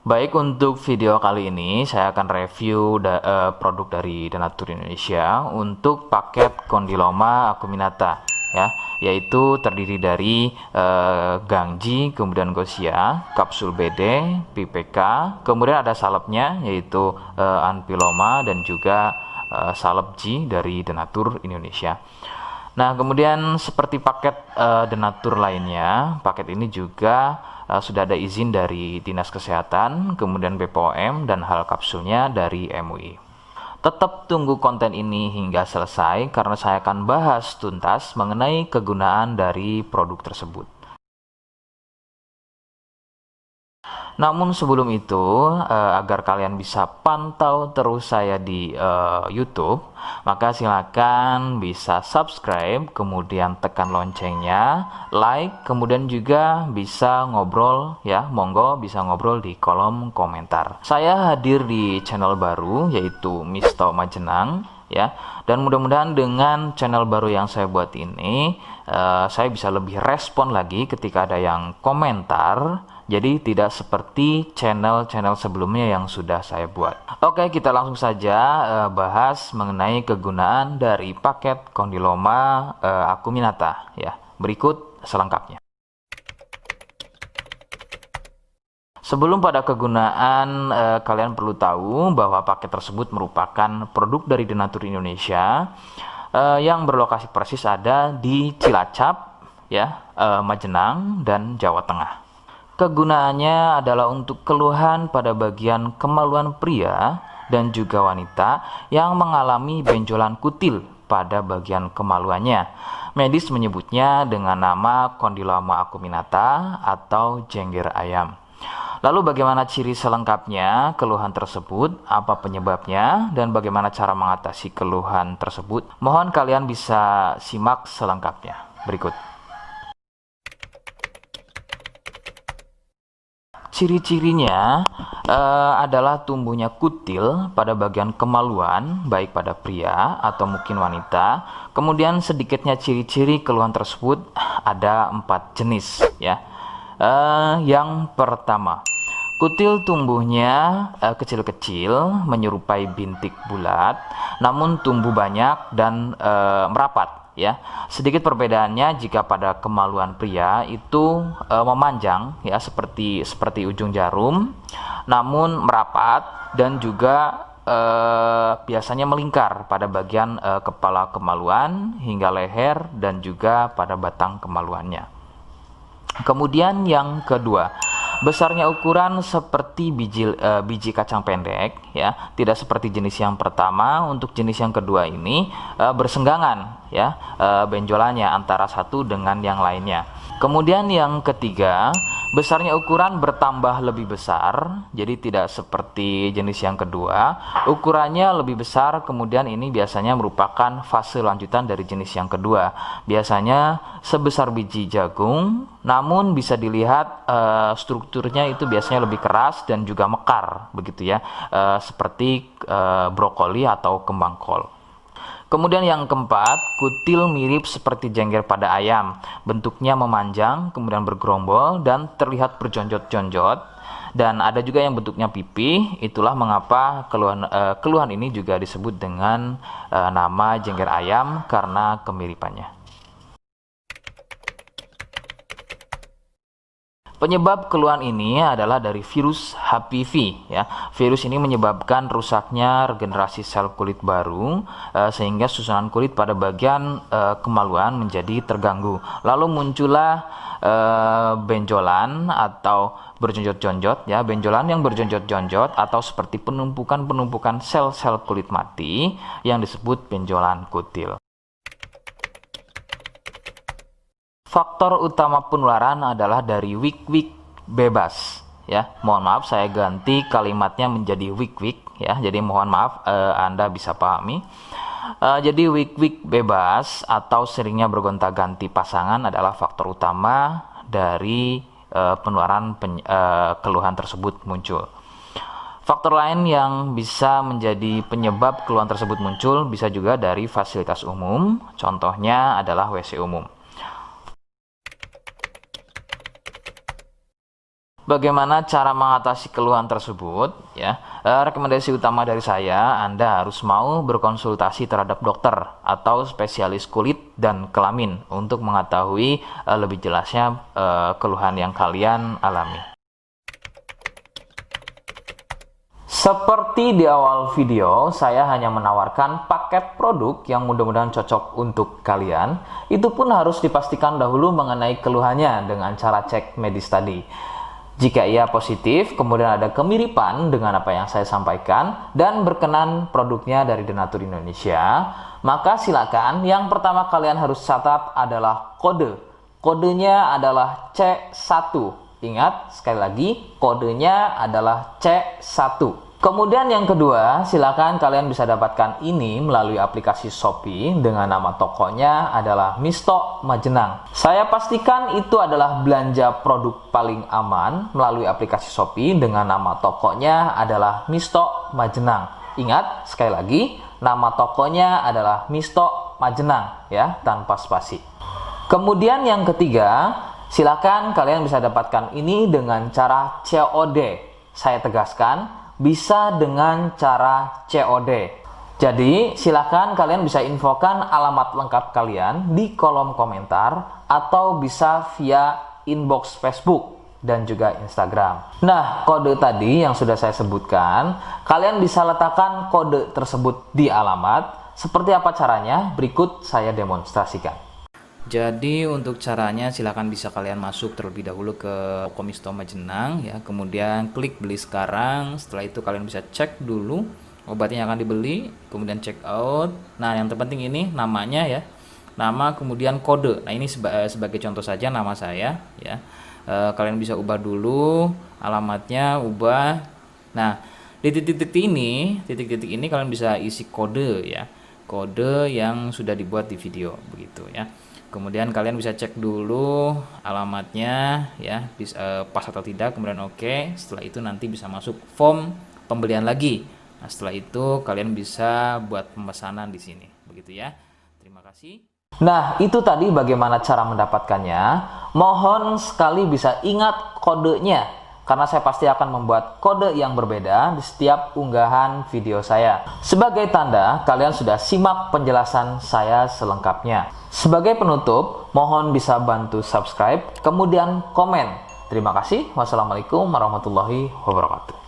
Baik, untuk video kali ini saya akan review produk dari Denatur Indonesia untuk paket Condyloma acuminata ya, yaitu terdiri dari Gangji, kemudian Gosia, kapsul BD, PPK, kemudian ada salepnya yaitu Anpiloma dan juga salep G dari Denatur Indonesia. Nah, kemudian seperti paket Denatur lainnya, paket ini juga sudah ada izin dari Dinas Kesehatan, kemudian BPOM, dan hal kapsulnya dari MUI. Tetap tunggu konten ini hingga selesai karena saya akan bahas tuntas mengenai kegunaan dari produk tersebut. Namun sebelum itu, agar kalian bisa pantau terus saya di YouTube, maka silakan bisa subscribe, kemudian tekan loncengnya, like, kemudian juga bisa ngobrol ya, monggo bisa ngobrol di kolom komentar. Saya hadir di channel baru yaitu Misto Majenang ya, dan mudah-mudahan dengan channel baru yang saya buat ini, saya bisa lebih respon lagi ketika ada yang komentar. Jadi tidak seperti channel-channel sebelumnya yang sudah saya buat. Oke, kita langsung saja bahas mengenai kegunaan dari paket Condyloma acuminata ya. Berikut selengkapnya. Sebelum pada kegunaan, kalian perlu tahu bahwa paket tersebut merupakan produk dari Denatur Indonesia yang berlokasi persis ada di Cilacap ya, Majenang dan Jawa Tengah. Kegunaannya adalah untuk keluhan pada bagian kemaluan pria dan juga wanita yang mengalami benjolan kutil pada bagian kemaluannya. Medis menyebutnya dengan nama Condyloma acuminata atau jengger ayam. Lalu bagaimana ciri selengkapnya keluhan tersebut, apa penyebabnya, dan bagaimana cara mengatasi keluhan tersebut? Mohon kalian bisa simak selengkapnya. Berikut. Ciri-cirinya adalah tumbuhnya kutil pada bagian kemaluan, baik pada pria atau mungkin wanita. Kemudian sedikitnya ciri-ciri keluhan tersebut ada 4 jenis ya. Yang pertama, kutil tumbuhnya kecil-kecil, menyerupai bintik bulat, namun tumbuh banyak dan merapat. Ya, sedikit perbedaannya jika pada kemaluan pria itu memanjang ya seperti ujung jarum, namun merapat dan juga biasanya melingkar pada bagian kepala kemaluan hingga leher dan juga pada batang kemaluannya. Kemudian yang kedua, besarnya ukuran seperti biji kacang pendek ya, tidak seperti jenis yang pertama. Untuk jenis yang kedua ini bersenggangan ya, benjolannya antara satu dengan yang lainnya. Kemudian yang ketiga, besarnya ukuran bertambah lebih besar, jadi tidak seperti jenis yang kedua. Ukurannya lebih besar, kemudian ini biasanya merupakan fase lanjutan dari jenis yang kedua. Biasanya sebesar biji jagung, namun bisa dilihat strukturnya itu biasanya lebih keras dan juga mekar, begitu ya, seperti brokoli atau kembang kol. Kemudian yang keempat, kutil mirip seperti jengger pada ayam. Bentuknya memanjang, kemudian bergerombol dan terlihat berjonjot-jonjot. Dan ada juga yang bentuknya pipih. Itulah mengapa keluhan ini juga disebut dengan nama jengger ayam karena kemiripannya. Penyebab keluhan ini adalah dari virus HPV ya. Virus ini menyebabkan rusaknya regenerasi sel kulit baru sehingga susunan kulit pada bagian kemaluan menjadi terganggu. Lalu muncullah benjolan atau berjonjot-jonjot ya, benjolan yang berjonjot-jonjot atau seperti penumpukan sel-sel kulit mati yang disebut benjolan kutil. Faktor utama penularan adalah dari wik-wik bebas ya. Mohon maaf saya ganti kalimatnya menjadi wik-wik ya. Jadi mohon maaf Anda bisa pahami. Jadi wik-wik bebas atau seringnya bergonta-ganti pasangan adalah faktor utama dari penularan keluhan tersebut muncul. Faktor lain yang bisa menjadi penyebab keluhan tersebut muncul bisa juga dari fasilitas umum. Contohnya adalah WC umum. bagaimana cara mengatasi keluhan tersebut ya. Rekomendasi utama dari saya, Anda harus mau berkonsultasi terhadap dokter atau spesialis kulit dan kelamin untuk mengetahui lebih jelasnya keluhan yang kalian alami. Seperti di awal video, saya hanya menawarkan paket produk yang mudah-mudahan cocok untuk kalian. Itu pun harus dipastikan dahulu mengenai keluhannya dengan cara cek medis tadi. Jika ia positif, kemudian ada kemiripan dengan apa yang saya sampaikan dan berkenan produknya dari Denatur Indonesia, maka silakan yang pertama kalian harus catat adalah kode. Kodenya adalah C1. Ingat, sekali lagi, kodenya adalah C1. Kemudian yang kedua, silakan kalian bisa dapatkan ini melalui aplikasi Shopee dengan nama tokonya adalah Misto Majenang. Saya pastikan itu adalah belanja produk paling aman melalui aplikasi Shopee dengan nama tokonya adalah Misto Majenang. Ingat, sekali lagi, nama tokonya adalah Misto Majenang ya, tanpa spasi. Kemudian yang ketiga, silakan kalian bisa dapatkan ini dengan cara COD. Saya tegaskan, bisa dengan cara COD. Jadi, silakan kalian bisa infokan alamat lengkap kalian di kolom komentar atau bisa via inbox Facebook dan juga Instagram. Nah, kode tadi yang sudah saya sebutkan, kalian bisa letakkan kode tersebut di alamat. Seperti apa caranya? Berikut saya demonstrasikan. Jadi untuk caranya silahkan bisa kalian masuk terlebih dahulu ke toko Misto Majenang ya, kemudian klik beli sekarang. Setelah itu kalian bisa cek dulu obatnya yang akan dibeli, kemudian check out. Nah yang terpenting ini namanya ya, nama kemudian kode. Nah ini sebagai contoh saja nama saya ya. Kalian bisa ubah dulu alamatnya, ubah. Nah di titik-titik ini kalian bisa isi kode ya, kode yang sudah dibuat di video begitu ya. Kemudian kalian bisa cek dulu alamatnya ya, pas atau tidak, kemudian oke. Setelah itu nanti bisa masuk form pembelian lagi. Nah, setelah itu kalian bisa buat pemesanan di sini. Begitu ya. Terima kasih. Nah, itu tadi bagaimana cara mendapatkannya. Mohon sekali bisa ingat kodenya, karena saya pasti akan membuat kode yang berbeda di setiap unggahan video saya. Sebagai tanda, kalian sudah simak penjelasan saya selengkapnya. Sebagai penutup, mohon bisa bantu subscribe, kemudian komen. Terima kasih. Wassalamualaikum warahmatullahi wabarakatuh.